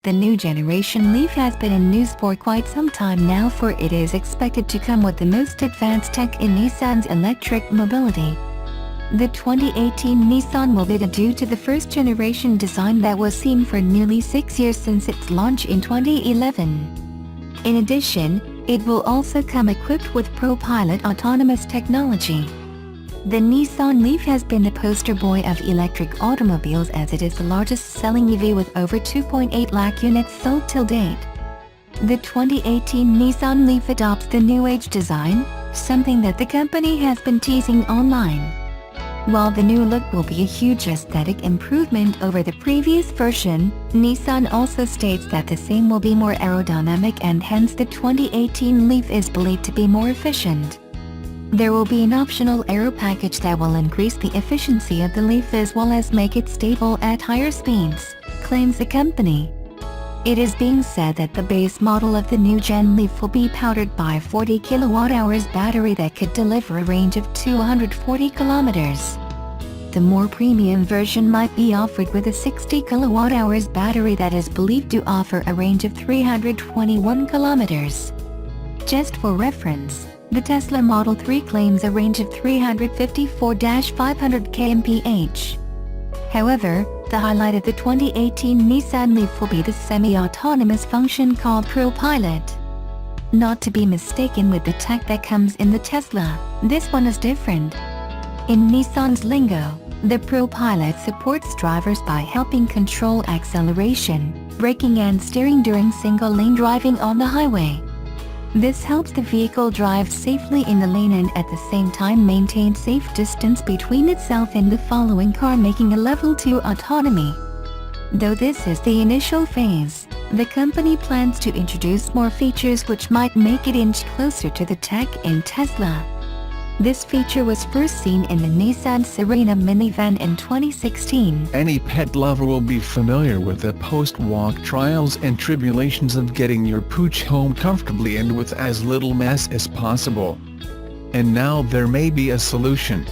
The new generation Leaf has been in news for quite some time now, for it is expected to come with the most advanced tech in Nissan's electric mobility. The 2018 Nissan will bid adieu to the first generation design that was seen for nearly 6 years since its launch in 2011. In addition, it will also come equipped with ProPilot autonomous technology. The Nissan Leaf has been the poster boy of electric automobiles, as it is the largest selling EV with over 2.8 lakh units sold till date. The 2018 Nissan Leaf adopts the new age design, something that the company has been teasing online. While the new look will be a huge aesthetic improvement over the previous version, Nissan also states that the same will be more aerodynamic, and hence the 2018 Leaf is believed to be more efficient. There will be an optional aero package that will increase the efficiency of the Leaf as well as make it stable at higher speeds, claims the company. It is being said that the base model of the new Gen Leaf will be powered by a 40 kWh battery that could deliver a range of 240 kilometers. The more premium version might be offered with a 60 kWh battery that is believed to offer a range of 321 kilometers. Just for reference, the Tesla Model 3 claims a range of 354-500 kmph. However, the highlight of the 2018 Nissan Leaf will be the semi-autonomous function called ProPilot. Not to be mistaken with the tech that comes in the Tesla, this one is different. In Nissan's lingo, the ProPilot supports drivers by helping control acceleration, braking and steering during single-lane driving on the highway. This helps the vehicle drive safely in the lane and at the same time maintain safe distance between itself and the following car, making a level 2 autonomy. Though this is the initial phase, the company plans to introduce more features which might make it inch closer to the tech in Tesla. This feature was first seen in the Nissan Serena minivan in 2016. Any pet lover will be familiar with the post-walk trials and tribulations of getting your pooch home comfortably and with as little mess as possible. And now there may be a solution.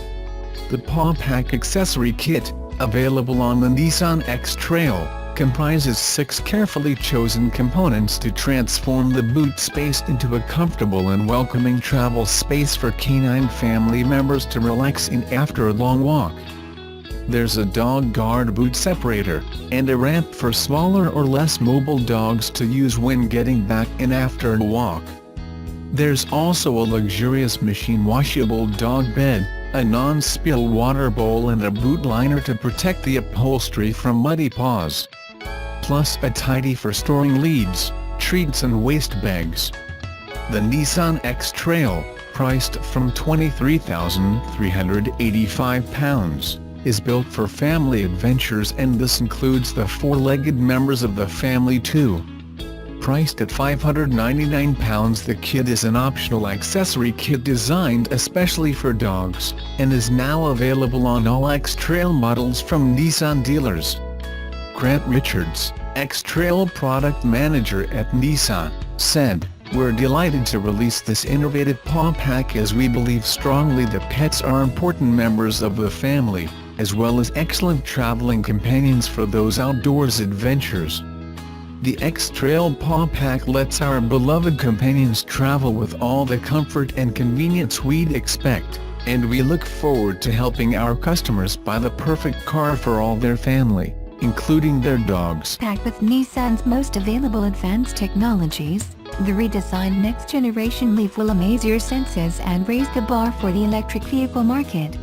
The Paw Pack accessory kit, available on the Nissan XTrail, comprises 6 carefully chosen components to transform the boot space into a comfortable and welcoming travel space for canine family members to relax in after a long walk. There's a dog guard boot separator, and a ramp for smaller or less mobile dogs to use when getting back in after a walk. There's also a luxurious machine-washable dog bed, a non-spill water bowl and a boot liner to protect the upholstery from muddy paws. Plus a tidy for storing leads, treats and waste bags. The Nissan X-Trail, priced from £23,385, is built for family adventures, and this includes the 4-legged members of the family too. Priced at £599, the kit is an optional accessory kit designed especially for dogs, and is now available on all X-Trail models from Nissan dealers. Grant Richards, X-Trail product manager at Nissan, said, "We're delighted to release this innovative Paw Pack as we believe strongly that pets are important members of the family, as well as excellent traveling companions for those outdoors adventures. The X-Trail Paw Pack lets our beloved companions travel with all the comfort and convenience we'd expect, and we look forward to helping our customers buy the perfect car for all their family, including their dogs." Packed with Nissan's most available advanced technologies, the redesigned next-generation Leaf will amaze your senses and raise the bar for the electric vehicle market.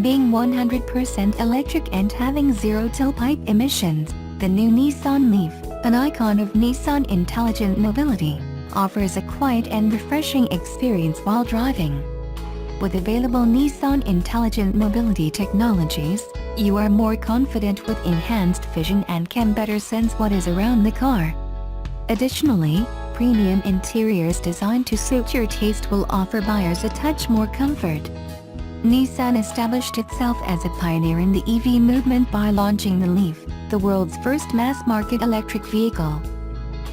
Being 100% electric and having zero tailpipe emissions, the new Nissan Leaf, an icon of Nissan intelligent mobility, offers a quiet and refreshing experience while driving. With available Nissan intelligent mobility technologies, you are more confident with enhanced vision and can better sense what is around the car. Additionally, premium interiors designed to suit your taste will offer buyers a touch more comfort. Nissan established itself as a pioneer in the EV movement by launching the Leaf, the world's first mass-market electric vehicle.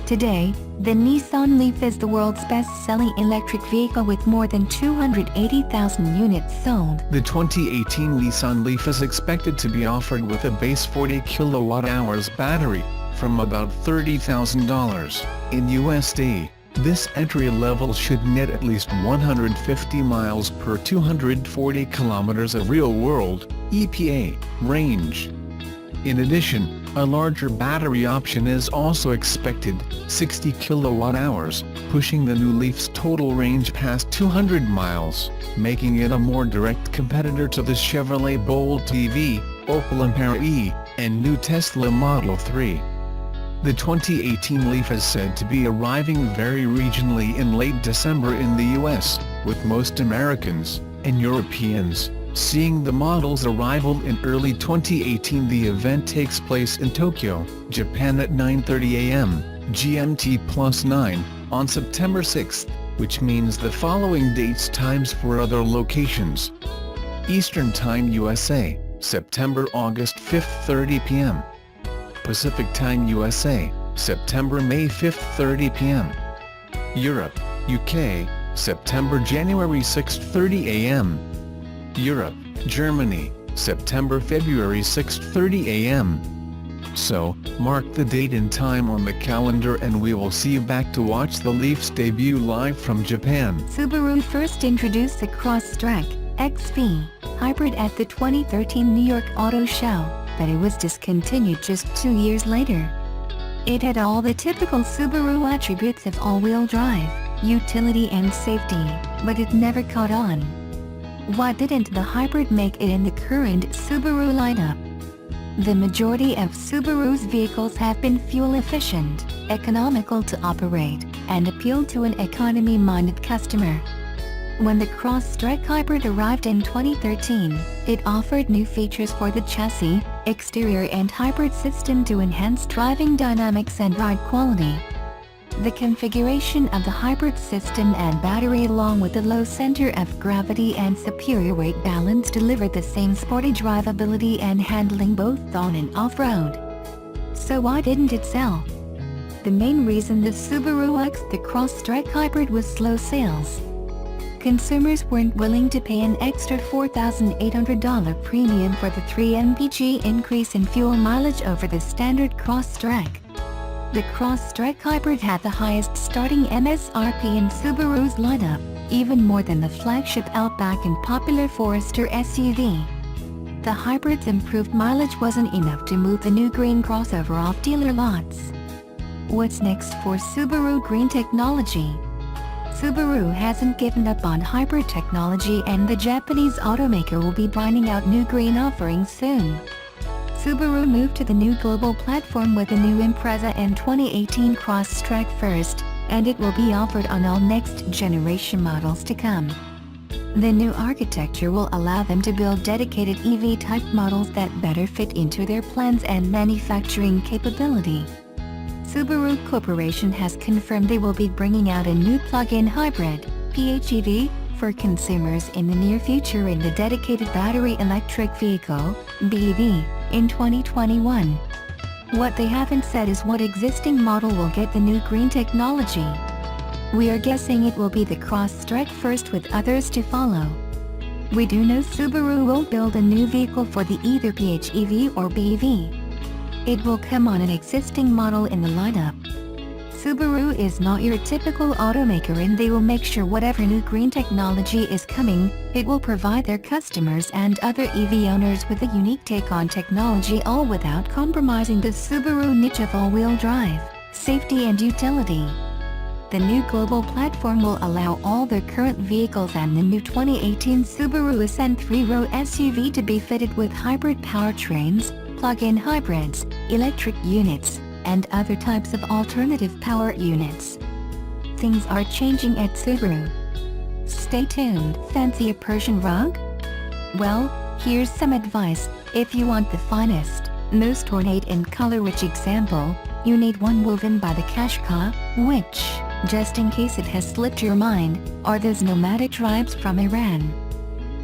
Today, the Nissan Leaf is the world's best-selling electric vehicle with more than 280,000 units sold. The 2018 Nissan Leaf is expected to be offered with a base 40 kWh battery, from about $30,000 in USD. This entry level should net at least 150 miles per 240 kilometers of real-world (EPA) range. In addition, a larger battery option is also expected, 60 kilowatt-hours, pushing the new Leaf's total range past 200 miles, making it a more direct competitor to the Chevrolet Bolt EV, Opel Ampera E, and new Tesla Model 3. The 2018 Leaf is said to be arriving very regionally in late December in the US, with most Americans and Europeans seeing the model's arrival in early 2018. The event takes place in Tokyo, Japan at 9:30 a.m. GMT+9 on September 6, which means the following dates times for other locations: Eastern Time USA, September-August 5, 30 p.m. Pacific Time USA, September-May 5, 30 p.m. Europe, UK, September-January 6, 30 a.m. Europe, Germany, September-February 6, 30 a.m. So, mark the date and time on the calendar and we will see you back to watch the Leaf's debut live from Japan. Subaru first introduced the Crosstrek XV hybrid at the 2013 New York Auto Show, but it was discontinued just 2 years later. It had all the typical Subaru attributes of all-wheel drive, utility and safety, but it never caught on. Why didn't the hybrid make it in the current Subaru lineup? The majority of Subaru's vehicles have been fuel-efficient, economical to operate, and appeal to an economy-minded customer. When the Crosstrek hybrid arrived in 2013, it offered new features for the chassis, exterior and hybrid system to enhance driving dynamics and ride quality. The configuration of the hybrid system and battery along with the low center of gravity and superior weight balance delivered the same sporty drivability and handling both on and off-road. So why didn't it sell? The main reason the Subaru X the Crosstrek hybrid was slow sales. Consumers weren't willing to pay an extra $4,800 premium for the 3 mpg increase in fuel mileage over the standard Crosstrek. The Crosstrek hybrid had the highest starting MSRP in Subaru's lineup, even more than the flagship Outback and popular Forester SUV. The hybrid's improved mileage wasn't enough to move the new green crossover off dealer lots. What's next for Subaru Green Technology? Subaru hasn't given up on hybrid technology and the Japanese automaker will be grinding out new green offerings soon. Subaru moved to the new global platform with the new Impreza and 2018 Crosstrek first, and it will be offered on all next-generation models to come. The new architecture will allow them to build dedicated EV-type models that better fit into their plans and manufacturing capability. Subaru Corporation has confirmed they will be bringing out a new plug-in hybrid, PHEV, for consumers in the near future in the dedicated battery electric vehicle, BEV, in 2021. What they haven't said is what existing model will get the new green technology. We are guessing it will be the Crosstrek first with others to follow. We do know Subaru will build a new vehicle for the either PHEV or BEV. It will come on an existing model in the lineup. Subaru is not your typical automaker and they will make sure whatever new green technology is coming, it will provide their customers and other EV owners with a unique take on technology, all without compromising the Subaru niche of all-wheel drive, safety and utility. The new global platform will allow all their current vehicles and the new 2018 Subaru Ascent 3-row SUV to be fitted with hybrid powertrains, plug-in hybrids, electric units, and other types of alternative power units. Things are changing at Subaru. Stay tuned. Fancy a Persian rug? Well, here's some advice. If you want the finest, most ornate and color-rich example, you need one woven by the Qashqai, which, just in case it has slipped your mind, are those nomadic tribes from Iran.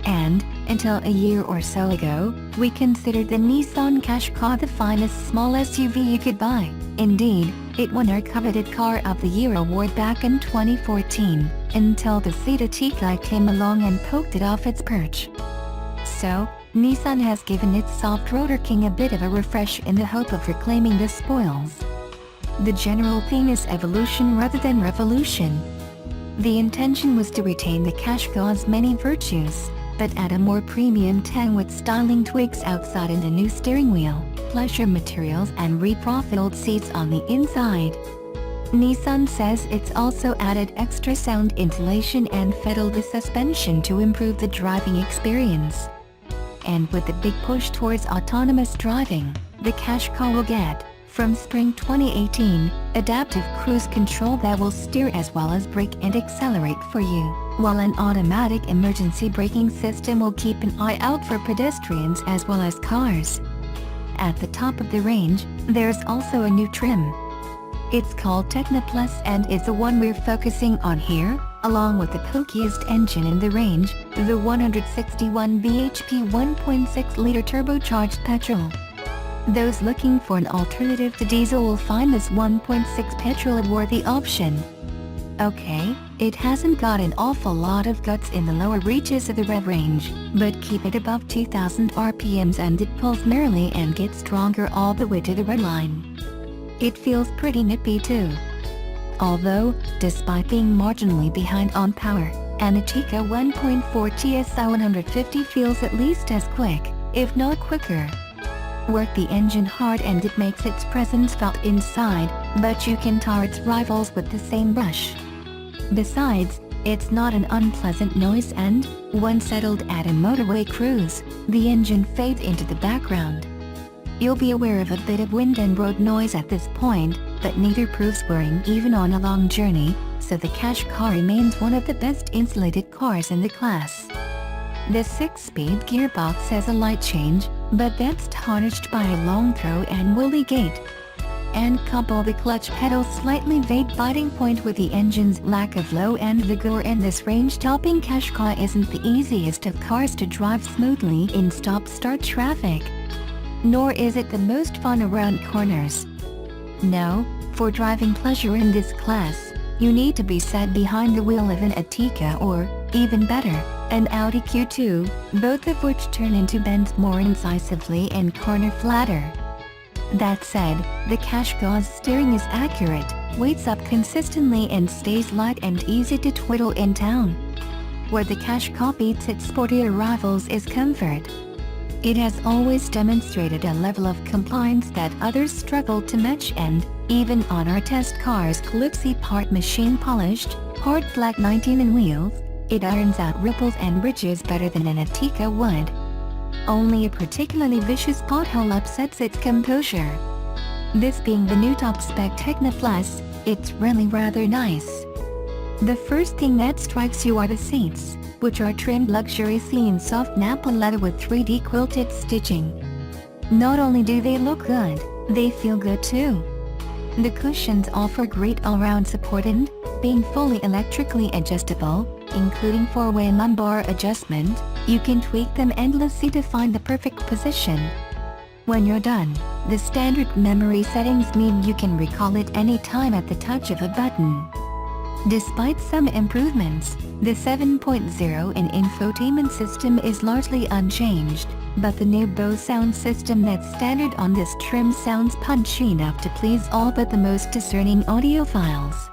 And, until a year or so ago, we considered the Nissan Qashqai the finest small SUV you could buy. Indeed, it won our coveted Car of the Year award back in 2014, until the Seat Atiqai came along and poked it off its perch. So, Nissan has given its soft rotor king a bit of a refresh in the hope of reclaiming the spoils. The general theme is evolution rather than revolution. The intention was to retain the Qashqai's many virtues, but add a more premium tang with styling tweaks outside and a new steering wheel, pleasure materials and reprofiled seats on the inside. Nissan says it's also added extra sound insulation and fiddled the suspension to improve the driving experience. And with the big push towards autonomous driving, the Qashqai will get, from spring 2018, adaptive cruise control that will steer as well as brake and accelerate for you, while an automatic emergency braking system will keep an eye out for pedestrians as well as cars. At the top of the range, there's also a new trim. It's called Techno Plus and is the one we're focusing on here, along with the pokiest engine in the range, the 161 bhp 1.6-liter turbocharged petrol. Those looking for an alternative to diesel will find this 1.6 petrol a worthy option. Okay, it hasn't got an awful lot of guts in the lower reaches of the rev range, but keep it above 2000 RPMs and it pulls merrily and gets stronger all the way to the red line. It feels pretty nippy too. Although, despite being marginally behind on power, an Ateca 1.4 TSI 150 feels at least as quick, if not quicker. Work the engine hard and it makes its presence felt inside, but you can tar its rivals with the same brush. Besides, it's not an unpleasant noise and, when settled at a motorway cruise, the engine fades into the background. You'll be aware of a bit of wind and road noise at this point, but neither proves worrying even on a long journey, so the Qashqai remains one of the best insulated cars in the class. The 6-speed gearbox has a light change, but that's tarnished by a long throw and woolly gate. And couple the clutch pedal's slightly vague biting point with the engine's lack of low-end vigor, and this range-topping Qashqai isn't the easiest of cars to drive smoothly in stop-start traffic. Nor is it the most fun around corners. No, for driving pleasure in this class, you need to be sat behind the wheel of an Ateca or, even better, an Audi Q2, both of which turn into bends more incisively and corner flatter. That said, the Qashqai's steering is accurate, weights up consistently and stays light and easy to twiddle in town. Where the Qashqai beats its sportier rivals is comfort. It has always demonstrated a level of compliance that others struggle to match, and, even on our test cars Calypso part machine polished, part black 19 in wheels, it irons out ripples and ridges better than an Ateca would. Only a particularly vicious pothole upsets its composure. This being the new top-spec Techno Plus, it's really rather nice. The first thing that strikes you are the seats, which are trimmed luxuriously in soft Nappa leather with 3D quilted stitching. Not only do they look good, they feel good too. The cushions offer great all-round support and, being fully electrically adjustable, including 4-way lumbar adjustment, you can tweak them endlessly to find the perfect position. When you're done, the standard memory settings mean you can recall it any time at the touch of a button. Despite some improvements, the 7.0 in infotainment system is largely unchanged, but the new Bose sound system that's standard on this trim sounds punchy enough to please all but the most discerning audiophiles.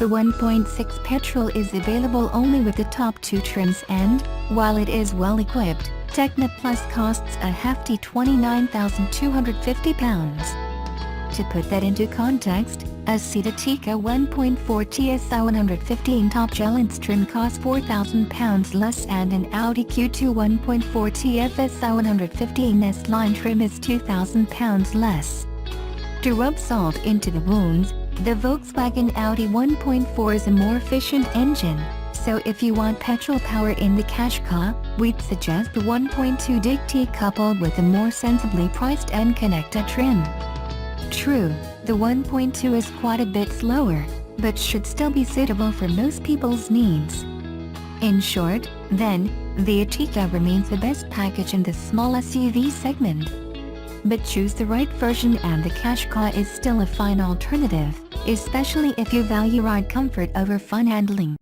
The 1.6 petrol is available only with the top two trims and, while it is well equipped, Techno Plus costs a hefty £29,250. To put that into context, a seat Ateca 1.4 TSI 115 top gel-ins trim costs £4,000 less, and an Audi Q2 1.4 TFSI 115 S-Line trim is £2,000 less. To rub salt into the wounds, the Volkswagen Audi 1.4 is a more efficient engine, so if you want petrol power in the Qashqai, we'd suggest the 1.2 DIG-T coupled with a more sensibly priced N-Connecta trim. True, the 1.2 is quite a bit slower, but should still be suitable for most people's needs. In short, then, the Ateca remains the best package in the small SUV segment. But choose the right version and the Qashqai is still a fine alternative, especially if you value ride comfort over fun handling.